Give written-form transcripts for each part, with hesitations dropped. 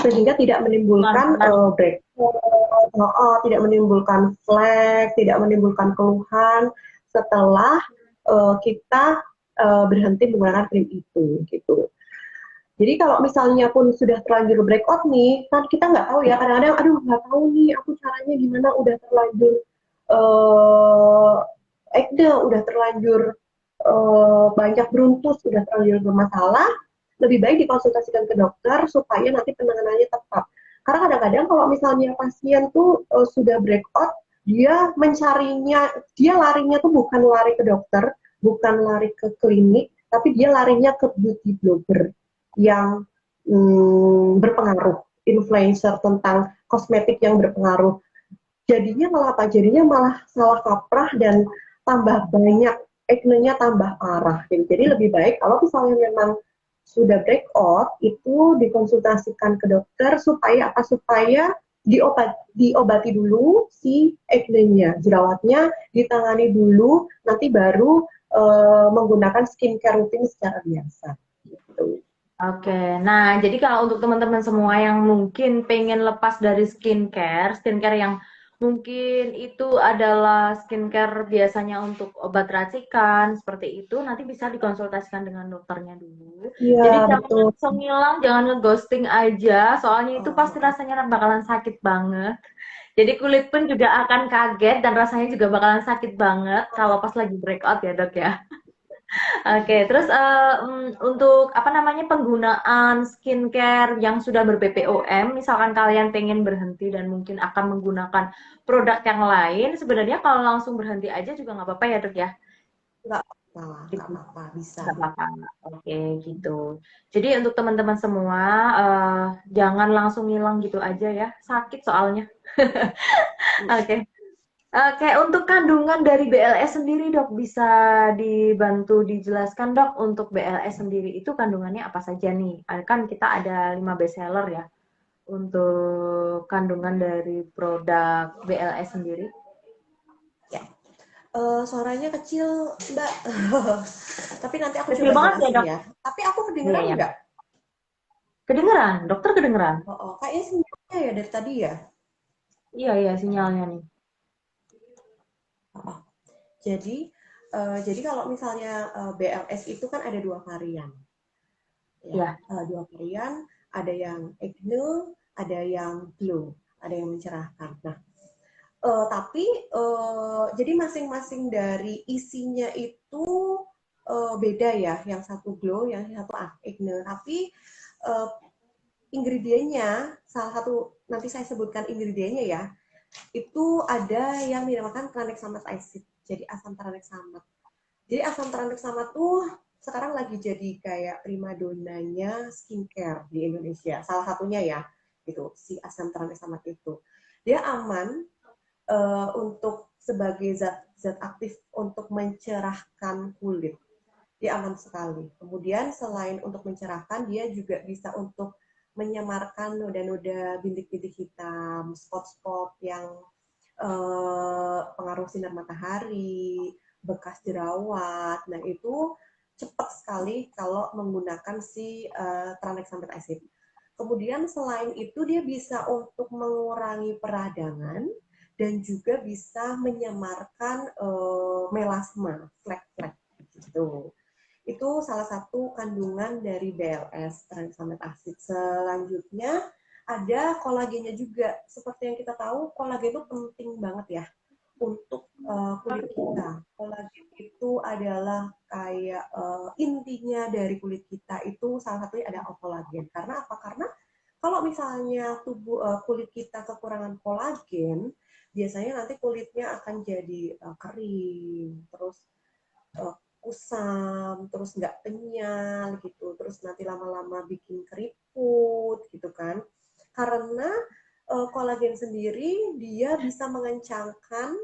sehingga tidak menimbulkan tidak menimbulkan flek, tidak menimbulkan keluhan setelah kita berhenti menggunakan krim itu gitu. Jadi kalau misalnya pun sudah terlanjur breakout nih, kan kita nggak tahu ya, kadang-kadang aduh nggak tahu nih aku caranya gimana, udah terlanjur acne, udah terlanjur banyak beruntus, udah terlanjur bermasalah, lebih baik dikonsultasikan ke dokter supaya nanti penanganannya tepat. Karena kadang-kadang kalau misalnya pasien tuh sudah breakout, dia mencarinya, dia larinya tuh bukan lari ke dokter, bukan lari ke klinik, tapi dia larinya ke beauty blogger yang berpengaruh, influencer tentang kosmetik yang berpengaruh. Jadinya malah apa? Jadinya malah salah kaprah dan tambah banyak, acne-nya tambah parah. Jadi lebih baik kalau misalnya memang sudah breakout, itu dikonsultasikan ke dokter supaya apa? Supaya diobati dulu si acne-nya, jerawatnya ditangani dulu, nanti baru menggunakan skincare rutin secara biasa. Gitu. Oke, nah jadi kalau untuk teman-teman semua yang mungkin pengen lepas dari skincare yang mungkin itu adalah skincare biasanya untuk obat racikan, seperti itu, nanti bisa dikonsultasikan dengan dokternya dulu. Iya, Jadi jangan betul. langsung ngilang, jangan ngeghosting aja, soalnya itu pasti Oh, rasanya bakalan sakit banget. Jadi kulit pun juga akan kaget dan rasanya juga bakalan sakit banget kalau pas lagi breakout ya dok ya. Oke, terus untuk apa namanya penggunaan skincare yang sudah ber-BPOM, misalkan kalian pengen berhenti dan mungkin akan menggunakan produk yang lain, sebenarnya kalau langsung berhenti aja juga nggak apa-apa ya dok ya? nggak apa-apa, bisa. Nggak apa-apa. Oke, gitu. Jadi untuk teman-teman semua, jangan langsung ngilang gitu aja ya, sakit soalnya. Oke. Oke, untuk kandungan dari BLS sendiri dok, bisa dibantu dijelaskan dok untuk BLS sendiri itu kandungannya apa saja nih? Kan kita ada 5 bestseller ya untuk kandungan dari produk BLS sendiri. Ya. Suaranya kecil, Mbak. Tapi nanti aku Kecil coba banget ya jelasin dok? ya. Tapi aku Iya kedengeran ya. nggak? Kedengeran, dokter kedengeran. Kayaknya sinyalnya ya dari tadi ya. Iya iya sinyalnya nih. Oh, oh. Jadi, jadi kalau misalnya BLS itu kan ada dua varian. Ya, Iya. dua varian. Ada yang acne, ada yang glow, ada yang mencerahkan. Nah, tapi jadi masing-masing dari isinya itu beda ya. Yang satu glow, yang satu acne. Tapi uh, ingredientnya, salah satu nanti saya sebutkan ingredientnya ya, itu ada yang dinamakan tranexamat acid. Jadi asam tranexamat. Jadi asam tranexamat tuh sekarang lagi jadi kayak primadonanya skincare di Indonesia. Salah satunya ya, gitu si asam tranexamat itu. Dia aman untuk sebagai zat aktif untuk mencerahkan kulit. Dia aman sekali. Kemudian selain untuk mencerahkan, dia juga bisa untuk menyamarkan noda-noda bintik-bintik hitam, spot-spot yang pengaruh sinar matahari, bekas jerawat. Nah, itu cepat sekali kalau menggunakan si tranexamic acid. Kemudian selain itu dia bisa untuk mengurangi peradangan dan juga bisa menyamarkan melasma, flek-flek gitu. Itu salah satu kandungan dari BLS, tranexamic acid. Selanjutnya ada kolagennya juga. Seperti yang kita tahu, kolagen itu penting banget ya untuk kulit kita. Kolagen itu adalah kayak intinya dari kulit kita, itu salah satunya ada kolagen. Karena apa? Karena kalau misalnya kulit kita kekurangan kolagen, biasanya nanti kulitnya akan jadi kering, terus kusam, terus nggak kenyal gitu, terus nanti lama-lama bikin keriput gitu kan. Karena kolagen sendiri dia bisa mengencangkan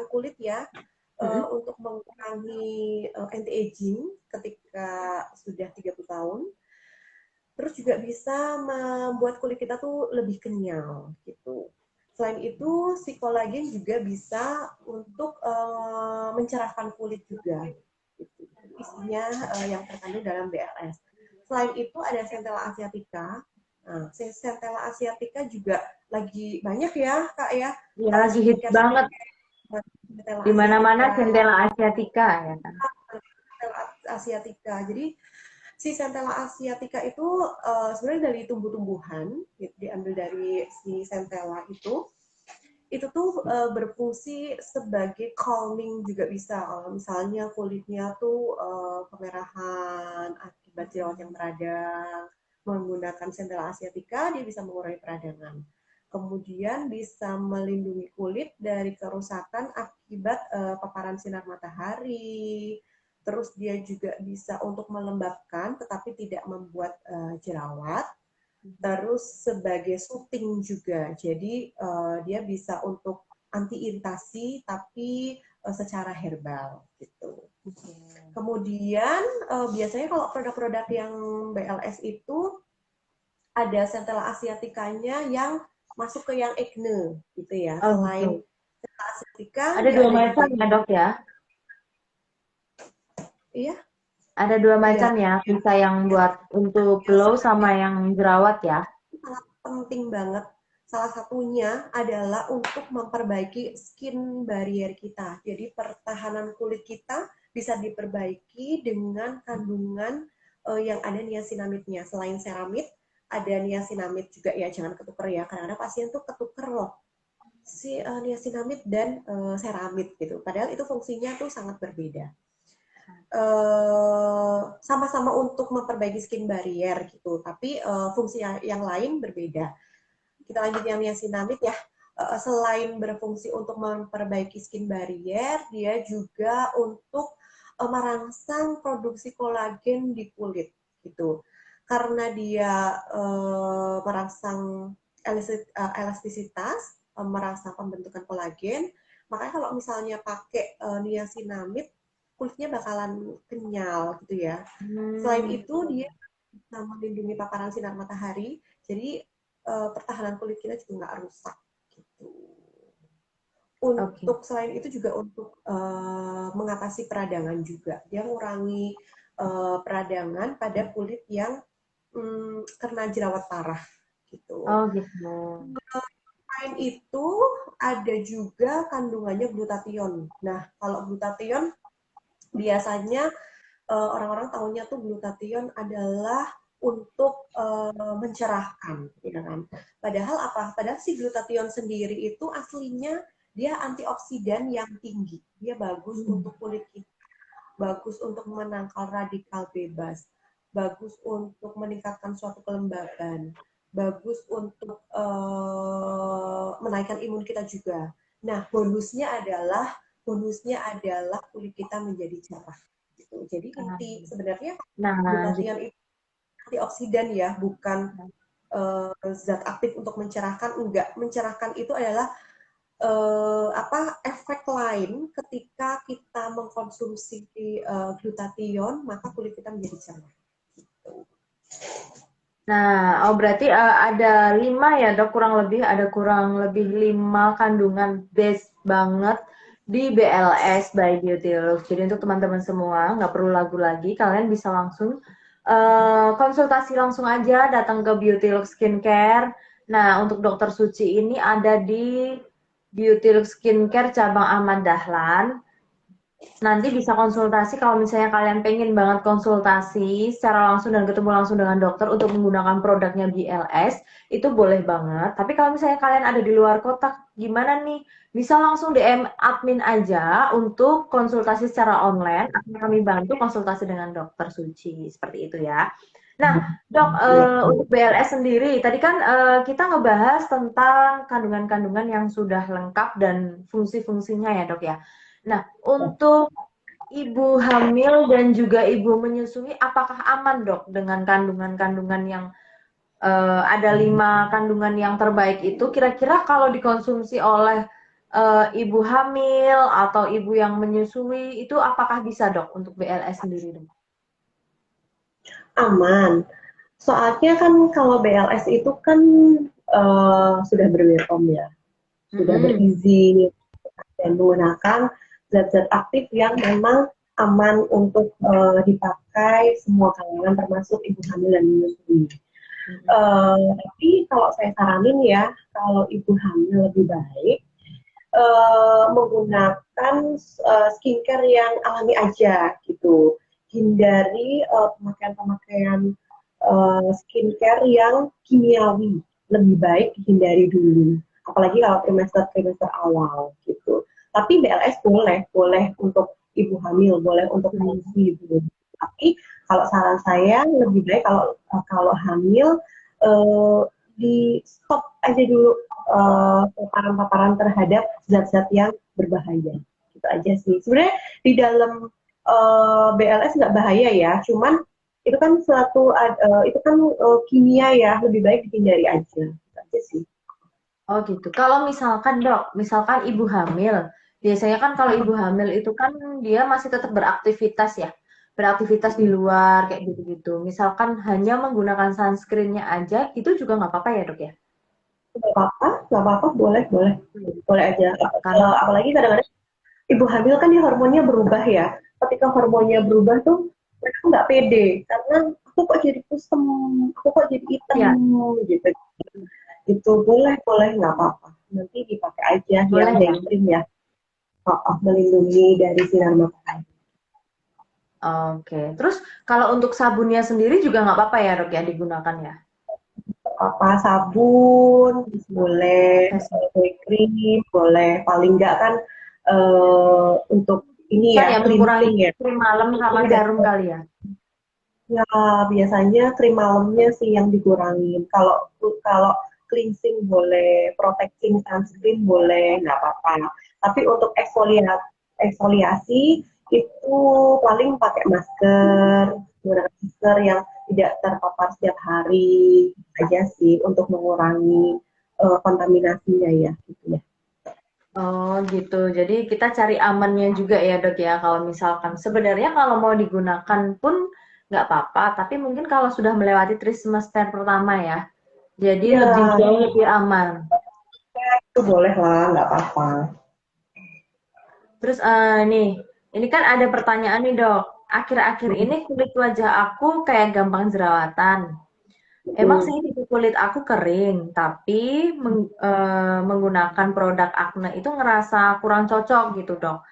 kulit ya untuk mengurangi anti aging ketika sudah 30 tahun. Terus juga bisa membuat kulit kita tuh lebih kenyal gitu. Selain itu, si kolagen juga bisa untuk mencerahkan kulit juga. Gitu. Isinya yang terkandung dalam BLS. Selain itu ada Centella asiatica. Nah, Centella asiatica juga lagi banyak ya, Kak ya. Ya lagi hits Skincare banget Centella di mana-mana asiatica, Centella asiatica ya kan. Centella asiatica. Jadi si Centella asiatica itu sebenarnya dari tumbuh-tumbuhan, diambil dari si Centella itu tuh berfungsi sebagai calming juga bisa. Kalau misalnya kulitnya tuh kemerahan akibat jerawat yang beradang, menggunakan Centella asiatica dia bisa mengurangi peradangan. Kemudian bisa melindungi kulit dari kerusakan akibat paparan sinar matahari. Terus dia juga bisa untuk melembabkan tetapi tidak membuat jerawat. Terus sebagai soothing juga, jadi dia bisa untuk anti iritasi tapi secara herbal gitu. Kemudian biasanya kalau produk-produk yang BLS itu ada Centella asiaticanya yang masuk ke yang acne gitu ya. Oh Selain gitu. Centella asiatica, Ada dia dua ada macam juga ya dok ya. iya, Ada dua iya. macam ya, bisa yang buat untuk Yang glow sama sebenarnya yang jerawat ya. sangat penting banget. Salah satunya adalah untuk memperbaiki skin barrier kita. Jadi pertahanan kulit kita bisa diperbaiki dengan kandungan yang ada niacinamidnya. Selain ceramid, ada niacinamid juga ya. Jangan ketuker ya. Kadang-kadang pasien tuh ketuker loh si niacinamid dan ceramid gitu. Padahal itu fungsinya tuh sangat berbeda. Sama-sama untuk memperbaiki skin barrier gitu, tapi fungsi yang lain berbeda. Kita lanjut yang niacinamid ya. Selain berfungsi untuk memperbaiki skin barrier, dia juga untuk merangsang produksi kolagen di kulit gitu. Karena dia merangsang elastisitas, merangsang pembentukan kolagen, makanya kalau misalnya pakai niacinamid kulitnya bakalan kenyal gitu ya. Selain itu dia bisa melindungi paparan sinar matahari, jadi pertahanan kulit kita juga nggak rusak gitu. Oke. Untuk selain itu juga untuk mengatasi peradangan juga, dia mengurangi peradangan pada kulit yang kena jerawat parah gitu. Oh gitu. Selain itu ada juga kandungannya glutathione. Nah, kalau glutathione biasanya orang-orang tahunya tuh glutathione adalah untuk mencerahkan, ya kan? Padahal apa? Padahal si glutathione sendiri itu aslinya dia antioksidan yang tinggi. Dia bagus untuk kulit kita, bagus untuk menangkal radikal bebas, bagus untuk meningkatkan suatu kelembaban, bagus untuk menaikkan imun kita juga. Nah, bonusnya adalah kulit kita menjadi cerah. Gitu. Jadi inti sebenarnya Nah, gitu. glutathione itu antioksidan ya, bukan zat aktif untuk mencerahkan. Enggak, mencerahkan itu adalah efek lain ketika kita mengkonsumsi glutathione, maka kulit kita menjadi cerah. Nah, oh berarti ada 5 ya dok, ada kurang lebih 5 kandungan base banget di BLS by Beautylux. Jadi untuk teman-teman semua nggak perlu lagu lagi, kalian bisa langsung konsultasi langsung aja datang ke Beautylux Skincare. Nah, untuk Dokter Suci ini ada di Beautylux Skincare cabang Ahmad Dahlan. Nanti bisa konsultasi kalau misalnya kalian pengen banget konsultasi secara langsung dan ketemu langsung dengan dokter untuk menggunakan produknya BLS, itu boleh banget. Tapi kalau misalnya kalian ada di luar kota, gimana nih? Bisa langsung DM admin aja untuk konsultasi secara online. Akan kami bantu konsultasi dengan dokter Suci, seperti itu ya. Nah, dok, untuk BLS sendiri, tadi kan kita ngebahas tentang kandungan-kandungan yang sudah lengkap dan fungsi-fungsinya ya dok ya. Nah, untuk ibu hamil dan juga ibu menyusui, apakah aman dok dengan kandungan-kandungan yang ada 5 kandungan yang terbaik itu? Kira-kira kalau dikonsumsi oleh ibu hamil atau ibu yang menyusui, itu apakah bisa dok untuk BLS sendiri dok? Aman. Soalnya kan kalau BLS itu kan sudah ber-BPOM ya, sudah berizin dan menggunakan zat-zat aktif yang memang aman untuk dipakai semua kalangan termasuk ibu hamil dan menyusui. Mm-mm. Tapi kalau saya saranin ya, kalau ibu hamil lebih baik menggunakan skincare yang alami aja gitu. Hindari pemakaian-pemakaian skincare yang kimiawi. Lebih baik hindari dulu. Apalagi kalau trimester-trimester awal gitu. Tapi BLS boleh, boleh untuk ibu hamil, boleh untuk pregnancy gitu. Tapi kalau saran saya lebih baik kalau hamil eh, di stop aja dulu paparan-paparan terhadap zat-zat yang berbahaya. Gitu aja sih. Sebenarnya di dalam BLS nggak bahaya ya, cuman itu kan kimia ya, lebih baik dihindari aja. Gitu aja sih. Oh gitu. Kalau misalkan dok, misalkan ibu hamil, biasanya kan kalau ibu hamil itu kan dia masih tetap beraktivitas ya, beraktivitas di luar kayak gitu-gitu. Misalkan hanya menggunakan sunscreen-nya aja, itu juga nggak apa-apa ya dok ya? Nggak apa-apa, boleh, boleh, boleh aja. Karena Apalagi kadang-kadang ibu hamil kan dia hormonnya berubah ya. Ketika hormonnya berubah tuh mereka nggak pede karena aku kok jadi kusem, aku kok jadi hitam ya gitu. Itu boleh boleh nggak apa-apa. Nanti dipakai aja yang boleh ya. day cream ya. Melindungi dari sinar matahari. Oke. Terus kalau untuk sabunnya sendiri juga nggak apa-apa ya dok ya digunakan ya? Apa sabun boleh, Face day cream boleh. Paling nggak kan untuk ini kan ya ya mengurangi cleansing ya. krim malam sama Ini serum kali ya? ya, biasanya krim malamnya sih yang dikurangin. Kalau kalau cleansing boleh, protecting sunscreen boleh, nggak apa-apa. Tapi untuk eksfoliasi itu paling pakai masker, menggunakan masker yang tidak terpapar setiap hari aja sih untuk mengurangi kontaminasinya ya, gitu ya. Oh gitu. Jadi kita cari amannya juga ya dok ya. Kalau misalkan sebenarnya kalau mau digunakan pun nggak apa-apa. Tapi mungkin kalau sudah melewati trimester pertama ya. Jadi Ya, lebih jauh lebih aman. itu boleh lah, nggak apa-apa. Terus nih, ini kan ada pertanyaan nih dok. Akhir-akhir ini kulit wajah aku kayak gampang jerawatan. Emang Mm. sih tipe kulit aku kering, tapi menggunakan produk acne itu ngerasa kurang cocok gitu dok.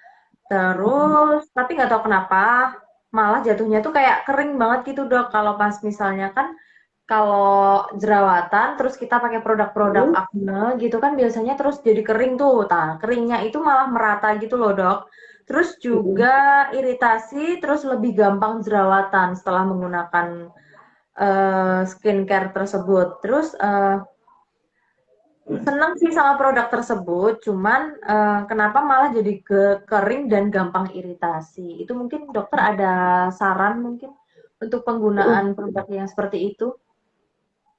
Terus, tapi nggak tahu kenapa, malah jatuhnya tuh kayak kering banget gitu dok. Kalau pas misalnya kan, kalau jerawatan, terus kita pakai produk-produk Mm. acne gitu kan biasanya terus jadi kering tuh. Nah, keringnya itu malah merata gitu loh dok. Terus Mm. juga iritasi, terus lebih gampang jerawatan setelah menggunakan skincare tersebut. Terus seneng sih sama produk tersebut, cuman kenapa malah jadi kering dan gampang iritasi. Itu mungkin dokter ada saran mungkin untuk Mm. penggunaan produk yang seperti itu?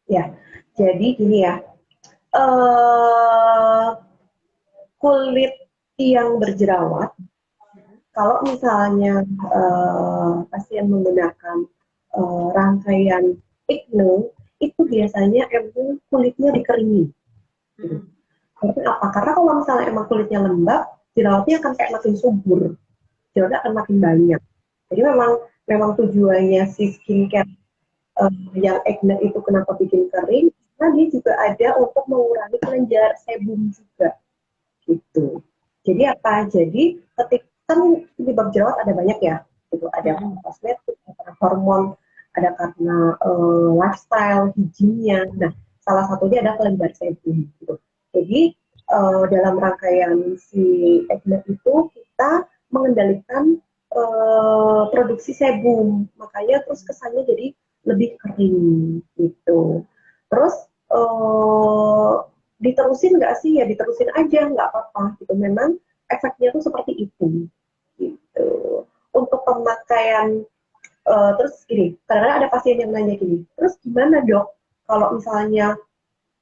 Ya, jadi gini ya, eh kulit yang berjerawat, kalau misalnya pasien menggunakan rangkaian acne, itu biasanya emang kulitnya dikeringin. Gitu. Mhm. Karena apa? Karena kalau misalnya emang kulitnya lembab, jerawatnya akan kayak makin subur, jerawatnya akan makin banyak. Jadi memang memang tujuannya si skincare yang acne itu kenapa bikin kering, karena dia juga ada untuk mengurangi kelenjar sebum juga gitu. Jadi apa? Jadi ketika kan penyebab jerawat ada banyak ya, itu ada karena Mhm. kosmetik, ada karena hormon, ada karena lifestyle, higiennya. Nah, salah satunya ada kelenjar sebum. Gitu. Jadi dalam rangkaian si acne itu kita mengendalikan produksi sebum, makanya terus kesannya jadi lebih kering gitu. Terus eh, diterusin nggak sih ya diterusin aja nggak apa-apa gitu memang efeknya tuh seperti itu gitu untuk pemakaian terus gini kadang-kadang ada pasien yang nanya gini terus gimana dok kalau misalnya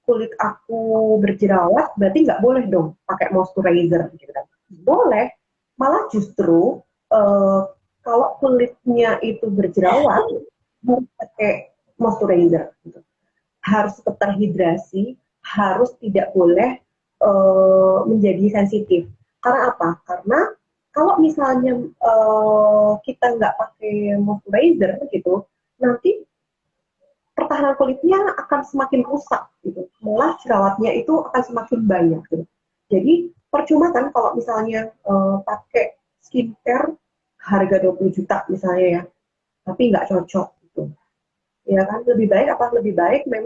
kulit aku berjerawat berarti nggak boleh dong pakai moisturizer gitu kan boleh malah justru eh, kalau kulitnya itu berjerawat harus pakai moisturizer gitu harus tetap terhidrasi, harus tidak boleh menjadi sensitif. Karena apa? Karena kalau misalnya kita nggak pakai moisturizer gitu, nanti pertahanan kulitnya akan semakin rusak gitu. Malah jerawatnya itu akan semakin banyak gitu. Jadi percuma kan kalau misalnya pakai skincare harga 20 juta misalnya ya, tapi nggak cocok gitu. Ya kan lebih baik